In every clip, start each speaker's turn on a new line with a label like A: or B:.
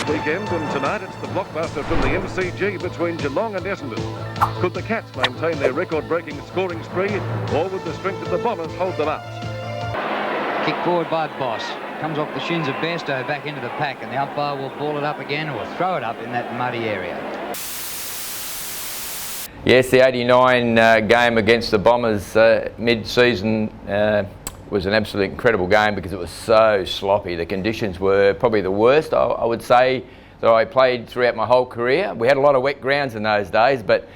A: weekend, and tonight it's the blockbuster from the MCG between Geelong and Essendon. Could the Cats maintain their record-breaking scoring spree, or would the strength of the Bombers hold them out?
B: Kick forward by Boss. Comes off the shins of Bairstow back into the pack, and the umpire will ball it up again or throw it up in that muddy area.
C: Yes, the 89 game against the Bombers mid-season was an absolutely incredible game because it was so sloppy. The conditions were probably the worst, I would say, that I played throughout my whole career. We had a lot of wet grounds in those days, but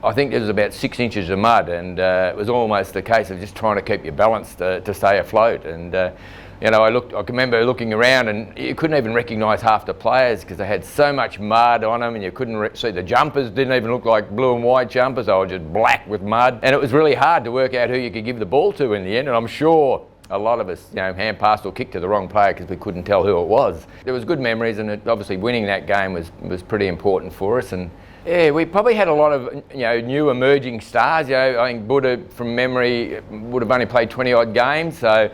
C: I think there was about 6 inches of mud, and it was almost a case of just trying to keep your balance to stay afloat. And you know, I can remember looking around, and you couldn't even recognise half the players because they had so much mud on them, and you couldn't see the jumpers. Didn't even look like blue and white jumpers. They were just black with mud, and it was really hard to work out who you could give the ball to in the end. And I'm sure a lot of us, you know, hand passed or kicked to the wrong player because we couldn't tell who it was. There was good memories, and obviously winning that game was pretty important for us. And yeah, we probably had a lot of, you know, new emerging stars. You know, I think Buddha, from memory, would have only played 20-odd games. So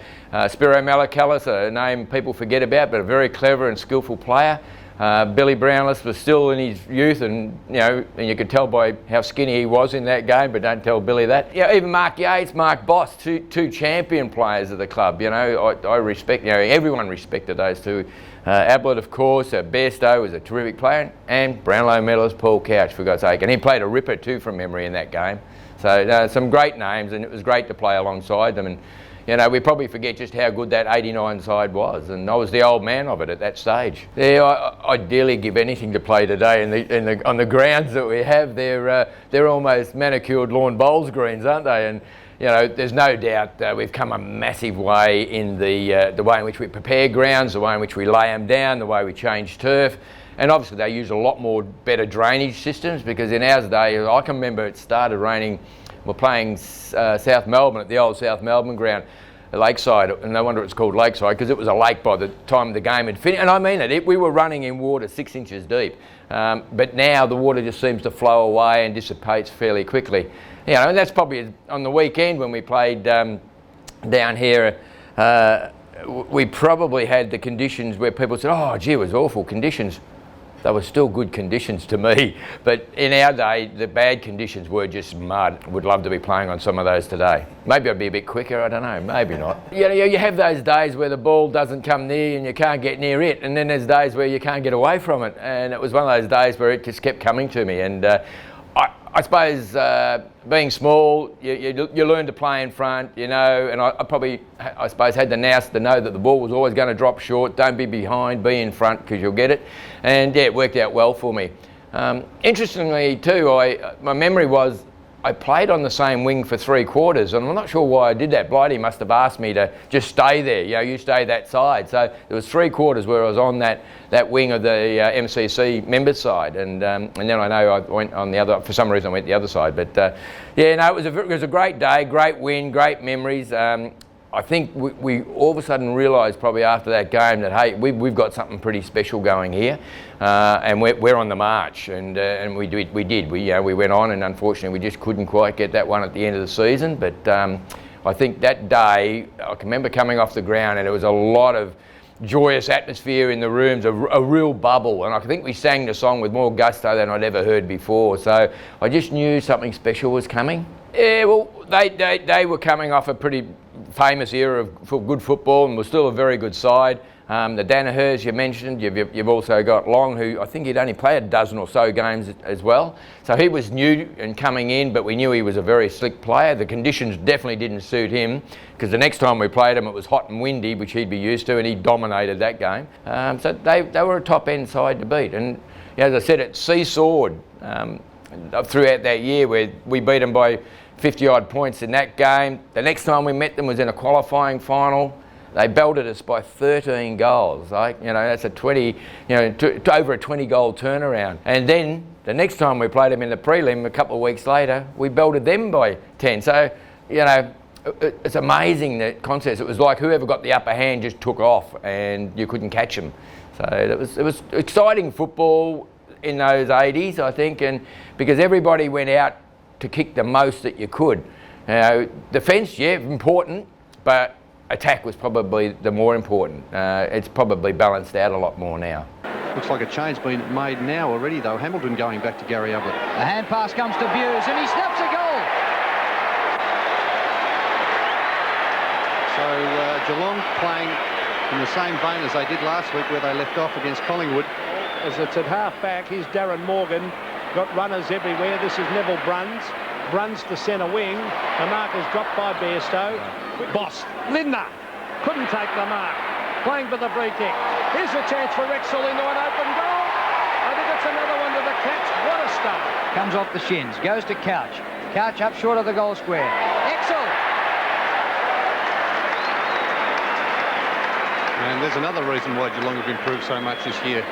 C: Spiro Malakalis, a name people forget about, but a very clever and skillful player. Billy Brownless was still in his youth, and you know, and you could tell by how skinny he was in that game. But don't tell Billy that. Yeah, even Mark Yates, Mark Boss, two champion players of the club. You know, I respect. You know, everyone respected those two. Ablett, of course, Bairstow was a terrific player, and Brownlow medalist Paul Couch, for God's sake, and he played a ripper too from memory in that game. So some great names, and it was great to play alongside them. And you know, we probably forget just how good that 89 side was, and I was the old man of it at that stage. Yeah, I'd dearly give anything to play today on the grounds that we have. They're almost manicured lawn bowls greens, aren't they? And you know, there's no doubt we've come a massive way in the way in which we prepare grounds, the way in which we lay them down, the way we change turf. And obviously they use a lot more better drainage systems, because in our day, I can remember it started raining. We're playing South Melbourne at the old South Melbourne ground, Lakeside, and no wonder it's called Lakeside, because it was a lake by the time the game had finished. And I mean it, we were running in water 6 inches deep. But now the water just seems to flow away and dissipates fairly quickly. You know, and that's probably on the weekend when we played down here. We probably had the conditions where people said, "Oh, gee, it was awful conditions." They were still good conditions to me, but in our day, the bad conditions were just mud. Would love to be playing on some of those today. Maybe I'd be a bit quicker, I don't know, maybe not. You know, you have those days where the ball doesn't come near and you can't get near it, and then there's days where you can't get away from it, and it was one of those days where it just kept coming to me. And I suppose being small, you learn to play in front, you know, and I suppose had the nous to know that the ball was always going to drop short. Don't be behind, be in front, because you'll get it. And yeah, it worked out well for me. Interestingly too, my memory was I played on the same wing for 3 quarters, and I'm not sure why I did that. Blighty must have asked me to just stay there. You know, you stay that side. So there was 3 quarters where I was on that wing of the MCC members side, and then I know I went on the other. For some reason, I went the other side. But yeah, no, it was a great day, great win, great memories. I think we all of a sudden realised probably after that game that, hey, we've got something pretty special going here, and we're on the march, and we did. We went on, and unfortunately we just couldn't quite get that one at the end of the season. But I think that day, I can remember coming off the ground, and there was a lot of joyous atmosphere in the rooms, a real bubble, and I think we sang the song with more gusto than I'd ever heard before. So I just knew something special was coming. Yeah, well, they were coming off a pretty famous era of good football, and was still a very good side. The Danahers you mentioned, you've also got Long, who I think he'd only played a dozen or so games as well. So he was new and coming in, but we knew he was a very slick player. The conditions definitely didn't suit him, because the next time we played him it was hot and windy, which he'd be used to, and he dominated that game. So they were a top end side to beat, and as I said, it seesawed throughout that year, where we beat them by 50-odd points in that game. The next time we met them was in a qualifying final. They belted us by 13 goals. Like, you know, that's a 20, you know, over a 20-goal turnaround. And then the next time we played them in the prelim, a couple of weeks later, we belted them by 10. So, you know, it's amazing, that concept. It was like whoever got the upper hand just took off, and you couldn't catch them. So it was exciting football in those 80s, I think, and because everybody went out to kick the most that you could. Defence, yeah, important, but attack was probably the more important. It's probably balanced out a lot more now.
D: Looks like a change been made now already, though. Hamilton going back to Gary Ablett.
B: The hand pass comes to Buse, and he snaps a goal.
D: So Geelong playing in the same vein as they did last week, where they left off against Collingwood.
E: As it's at half-back, here's Darren Morgan. Got runners everywhere. This is Neville Bruns. Bruns to centre wing. The mark is dropped by Bairstow. Boss, Lindner, couldn't take the mark. Playing for the free kick. Here's a chance for Cat-Sule into an open goal. I think it's another one to the Cats. What a start.
B: Comes off the shins, goes to Couch. Couch up short of the goal square. Cat-Sule.
D: And there's another reason why Geelong have improved so much this year.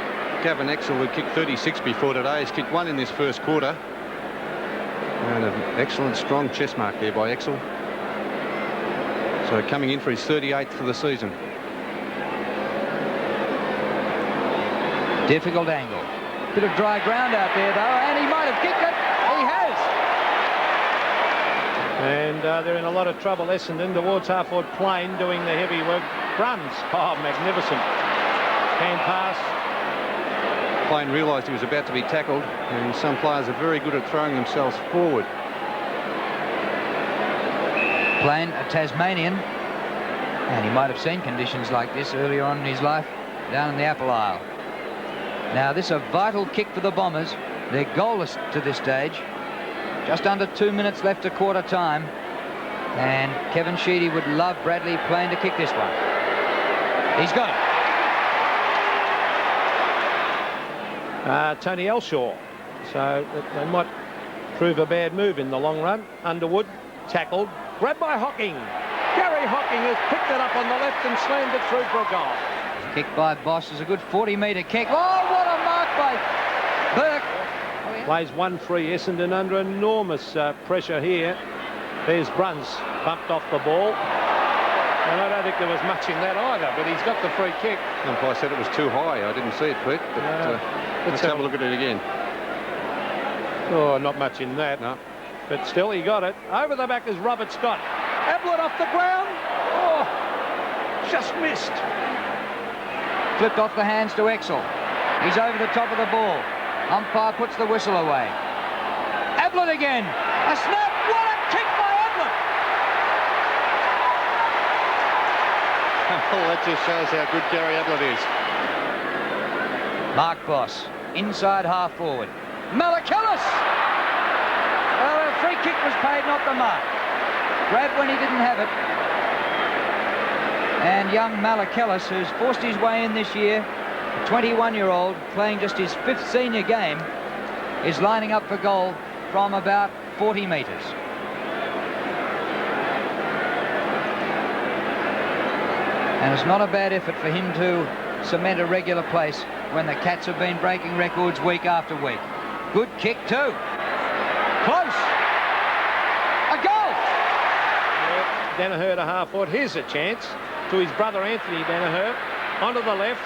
D: Gavin Cat-Sule, who kicked 36 before today, has kicked 1 in this first quarter. And an excellent strong chest mark there by Cat-Sule. So coming in for his 38th for the season.
B: Difficult angle. Bit of dry ground out there, though, and he might have kicked it. He has.
E: And they're in a lot of trouble. Essendon towards half-forward plane doing the heavy work. Bruns. Oh, magnificent. Hand pass.
D: Plane realised he was about to be tackled, and some players are very good at throwing themselves forward.
B: Plane, a Tasmanian, and he might have seen conditions like this earlier on in his life down in the Apple Isle. Now, this is a vital kick for the Bombers. They're goalless to this stage. Just under 2 minutes left to quarter time, and Kevin Sheedy would love Bradley Plane to kick this one. He's got it.
E: Tony Elshaw. So they might prove a bad move in the long run. Underwood tackled, grabbed by Hocking. Gary Hocking has picked it up on the left and slammed it through for a goal.
B: Kick by Boss is a good 40-metre kick. Oh, what a mark by Burke.
E: Plays 1-3 Essendon under enormous pressure here. There's Bruns bumped off the ball. And I don't think there was much in that either, but he's got the free kick.
D: Umpire said it was too high. I didn't see it, Pete, but let's have a look at it again.
E: Oh, not much in that.
D: No.
E: But still, he got it. Over the back is Robert Scott. Ablett off the ground. Oh, just missed.
B: Flipped off the hands to Cat-Sule. He's over the top of the ball. Umpire puts the whistle away. Ablett again. A snap. What a kick by Ablett.
D: Oh, that just shows how good Gary Ablett is.
B: Mark Boss, inside half forward. Malakillis! Well, a free kick was paid, not the mark. Grabbed when he didn't have it. And young Malakillis, who's forced his way in this year, a 21-year-old, playing just his 5th senior game, is lining up for goal from about 40 metres. And it's not a bad effort for him to cement a regular place when the Cats have been breaking records week after week. Good kick too. Close. A goal.
E: Danaher to half forward. Here's a chance to his brother Anthony Danaher. Onto the left.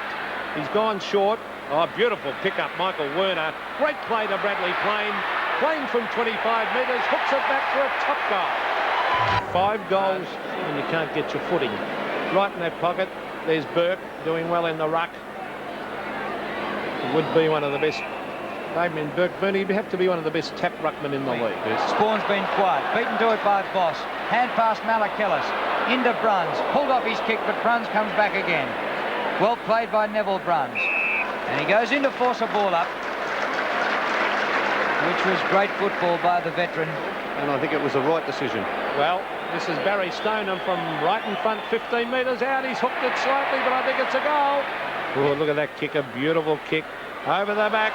E: He's gone short. Oh, beautiful pickup, Michael Werner. Great play to Bradley Plane. Plane from 25 metres. Hooks it back for a top goal. 5 goals and you can't get your footing. Right in that pocket, there's Burke doing well in the ruck. He would be one of the best. I mean, Burke Burney, he'd have to be one of the best tap ruckmen in the league.
B: Spawn's been quiet. Beaten to it by Boss. Hand past Malakillis. Into Bruns. Pulled off his kick, but Bruns comes back again. Well played by Neville Bruns. And he goes in to force a ball up, which was great football by the veteran.
D: And I think it was the right decision.
E: Well, this is Barry Stoneham from right in front, 15 metres out. He's hooked it slightly, but I think it's a goal. Oh, look at that kick, a beautiful kick. Over the back.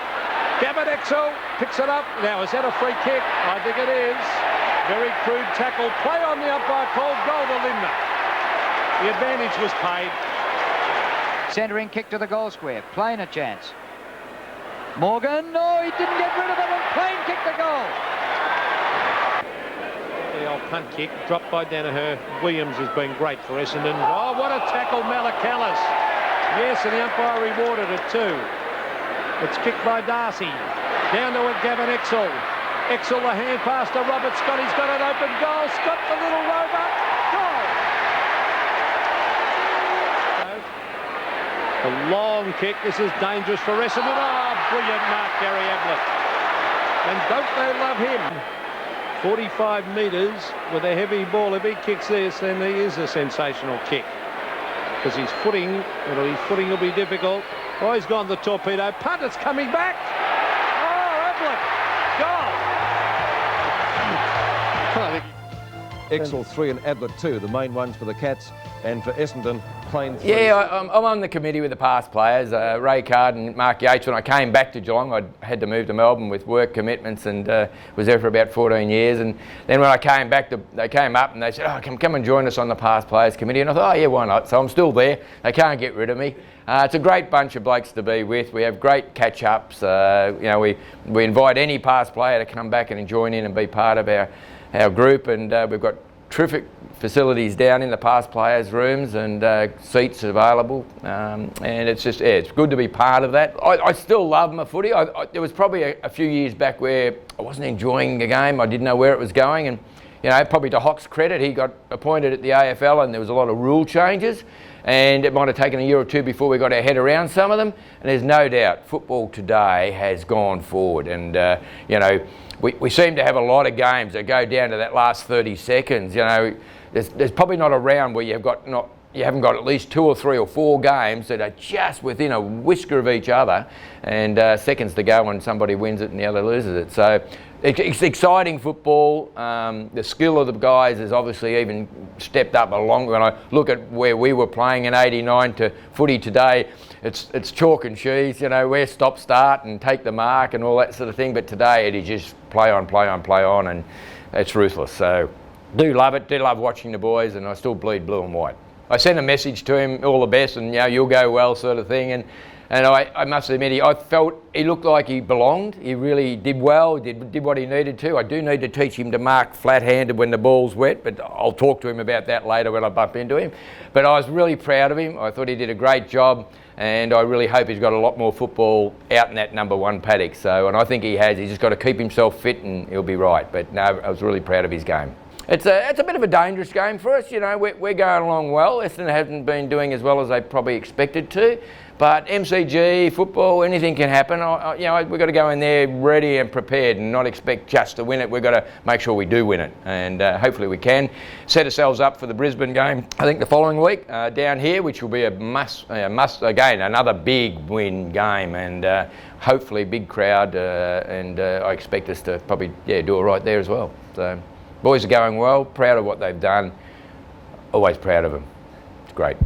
E: Gavin Cat-Sule picks it up. Now, is that a free kick? I think it is. Very crude tackle. Play on the umpire called goal to Lindner. The advantage was paid.
B: Centering kick to the goal square. Plane a chance. Morgan, no, he didn't get rid of it, and Plane kicked the goal.
E: The old punt kick dropped by Danaher. Williams has been great for Essendon. Oh, what a tackle, Malakillis. Yes, and the umpire rewarded it too. It's kicked by Darcy. Down to it, Gavin Cat-Sule. Cat-Sule, the hand pass to Robert Scott. He's got an open goal. Scott, the little rover. Goal. A long kick. This is dangerous for Essendon. Oh, brilliant mark, Gary Ablett. And don't they love him? 45 metres with a heavy ball. If he kicks this, then he is a sensational kick. Because his footing will be difficult. Oh, he's gone the torpedo. Punt, it's coming back. Oh, Ablett. Goal.
A: Cat-Sule 3 and Ablett 2, the main ones for the Cats, and for Essendon, Plain 3.
C: Yeah, I'm on the committee with the past players, Ray Card and Mark Yates. When I came back to Geelong, I had to move to Melbourne with work commitments and was there for about 14 years. And then when I came back, they came up and they said, oh, come and join us on the past players committee. And I thought, oh yeah, why not? So I'm still there. They can't get rid of me. It's a great bunch of blokes to be with. We have great catch-ups. We invite any past player to come back and join in and be part of our group, and we've got terrific facilities down in the past players' rooms and seats available, and it's just, yeah, it's good to be part of that. I still love my footy. There was probably a few years back where I wasn't enjoying the game. I didn't know where it was going, and probably to Hock's credit, he got appointed at the AFL and there was a lot of rule changes, and it might have taken a year or two before we got our head around some of them, and there's no doubt football today has gone forward, and we seem to have a lot of games that go down to that last 30 seconds. There's probably not a round where you haven't got at least 2 or 3 or 4 games that are just within a whisker of each other, and seconds to go when somebody wins it and the other loses it. So it's exciting football. The skill of the guys has obviously even stepped up along. When I look at where we were playing in '89 to footy today, it's chalk and cheese. We're stop, start and take the mark and all that sort of thing. But today it is just play on, play on, play on, and it's ruthless. So do love it. Do love watching the boys, and I still bleed blue and white. I sent a message to him, all the best, and you'll go well, sort of thing. And I must admit, I felt he looked like he belonged. He really did well, did what he needed to. I do need to teach him to mark flat-handed when the ball's wet, but I'll talk to him about that later when I bump into him. But I was really proud of him. I thought he did a great job, and I really hope he's got a lot more football out in that number 1 paddock. And I think he has. He's just got to keep himself fit and he'll be right. But no, I was really proud of his game. It's a bit of a dangerous game for us. We're going along well. Essendon hasn't been doing as well as they probably expected to. But MCG, football, anything can happen. We've got to go in there ready and prepared and not expect just to win it. We've got to make sure we do win it, and hopefully we can set ourselves up for the Brisbane game, I think the following week down here, which will be a must again, another big win game, and hopefully big crowd, and I expect us to probably do all right there as well. So boys are going well, proud of what they've done, always proud of them. It's great.